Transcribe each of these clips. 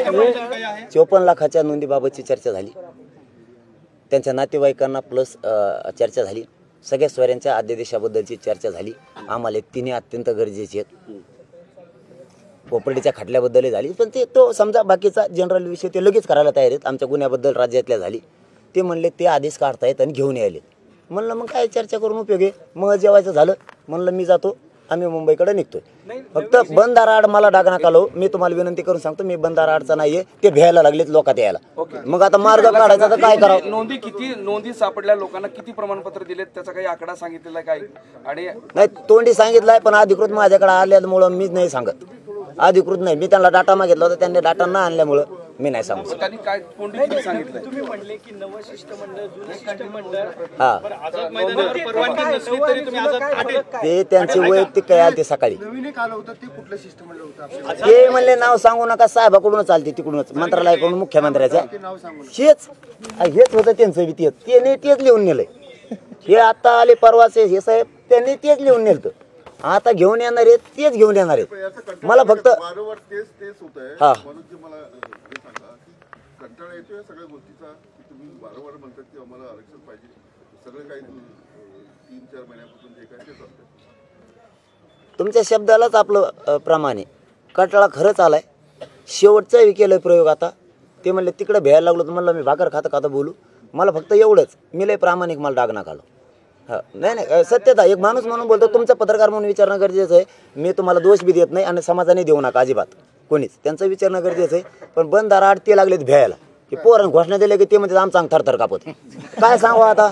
54 लाखाच्या नोंदीबाबतची चर्चा झाली, त्यांच्या नातेवाईकांना प्लस चर्चा झाली, सगळ्या सोयऱ्यांच्या अध्यादेशाबद्दलची चर्चा झाली। आम्हाला तिन्ही अत्यंत गरजेचे आहेत। प्रॉपर्टीच्या खटल्याबद्दल झाली, पण ते तो समजा बाकीचा जनरल विषय ते लगेच करायला तयार आहेत। आमच्या गुन्ह्याबद्दल राज्यातल्या झाली, ते म्हणले ते आदेश काढतायत आणि घेऊन यायले। म्हणलं मग काय चर्चा करून उपयोग आहे। मग जेवायचं झालं, म्हणलं मी जातो, आम्ही मुंबईकडे निघतोय। फक्त बंधारा आड मला डाग नका लावू, मी तुम्हाला विनंती करून सांगतो, मी बंधारा आडचा नाहीये, ते भ्यायला लागलेत लोकात यायला। मग आता मार्ग काढायचा तर काय करावं? नोंदी सापडल्या लोकांना किती प्रमाणपत्र दिलेत त्याचा काही आकडा सांगितलेला काय? आणि नाही तोंडी सांगितलंय, पण अधिकृत माझ्याकडे आल्यामुळं मी नाही सांगत। अधिकृत नाही, मी त्यांना डाटा मागितला होता, त्यांनी डाटा न आणल्यामुळं मी नाही सांगू शकत। काय तोंडी सांगितलं? तुम्ही म्हणले की नवं शिष्टमंडळ जुनं शिष्टमंडळ हा परवानगी नसली तरी तुम्ही ते त्यांचे वैयक्तिक काय आले ते सकाळी नवीन एक आलं होतं ते कुठलं शिष्टमंडळ होतं? ते म्हणले नाव सांगू नका, साहेबाकडून चालते तिकडूनच, मंत्रालयाकडून मुख्यमंत्र्याच्या। हेच होतं त्यांचं विधी, त्यांनी तेच लिहून नेलंय। हे आता आले परवाचे हे साहेब, त्यांनी तेच लिहून नेलं। आता घेऊन येणार आहेत, तेच घेऊन येणार आहेत। मला फक्त वारंवार तेच होत आहे, म्हणून की मला हे सांगा की कंटाळा येतो या सगळ्या गोष्टीचा, की तुम्ही वारंवार म्हणतात की आम्हाला आरक्षण पाहिजे, सगळं काही 3-4 महिन्यापासून जे काय तेच असतं। तुमच्या शब्दालाच आपलं प्रमाणे कंटाळा खरंच आलाय। शेवटचा केलं प्रयोग आता, ते म्हणले तिकडे भ्यायला लागलो, तर म्हणलं मी भाकर खाता बोलू, मला फक्त एवढंच, मी लय प्रामाणिक, मला डाग नका लावू। नाही सत्यता, एक माणूस म्हणून बोलतो, तुमचा पत्रकार म्हणून विचारणं गरजेचं आहे। मी तुम्हाला दोष बी देत नाही आणि समाजाने देऊ नका अजिबात कोणीच, त्यांचं विचारणं गरजेचं आहे। पण बंधारा आड ते लागलेत भ्यायला, की पोरांनी घोषणा दिल्या की ते म्हणजे आमचा अंग थरथर कापत, काय सांगू आता?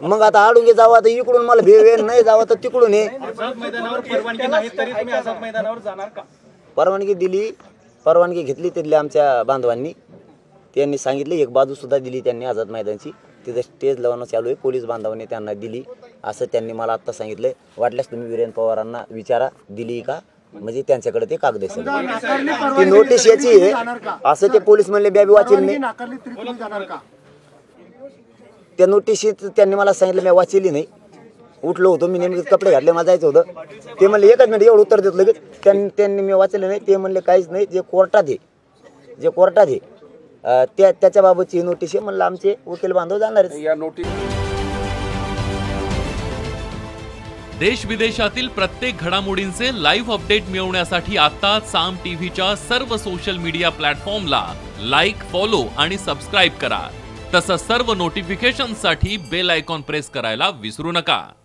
मग आता आडून जावं, आता इकडून मला भेवे नाही जावं तर तिकडून हे परवानगी दिली, परवानगी घेतली तिथल्या आमच्या बांधवांनी, त्यांनी सांगितले, एक बाजू सुद्धा दिली त्यांनी आझाद मैदानची, तिथं स्टेज लावणं चालू आहे, पोलीस बांधवांनी त्यांना दिली असं त्यांनी मला आत्ता सांगितलंय। वाटल्यास तुम्ही वीरेंद्र पवारांना विचारा दिली का, म्हणजे त्यांच्याकडे ते कागद आहे, ती नोटीस याची आहे असं ते पोलीस म्हणले। बॅबी वाचेल नाही, त्या नोटीशीत त्यांनी मला सांगितलं, मी वाचली नाही, उठलो होतो मी, नेमके कपडे घातले, मला जायचं होतं। ते म्हणले एकच मिनिट एवढं उत्तर देत लगेच, त्यांनी मी वाचले नाही, ते म्हणले काहीच नाही, जे कोर्टात आहे त्याच्या बाबतची नोटीस आहे। म्हणलं आमचे वकील बांधव जाणार आहेत या नोटीस। देश विदेशातील प्रत्येक घडामोडींचे लाईव्ह अपडेट मिळवण्यासाठी आता साम टीव्हीच्या सर्व सोशल मीडिया प्लॅटफॉर्मला लाईक, फॉलो आणि सबस्क्राईब करा। तसंच सर्व नोटिफिकेशनसाठी बेल आयकॉन प्रेस करायला विसरू नका।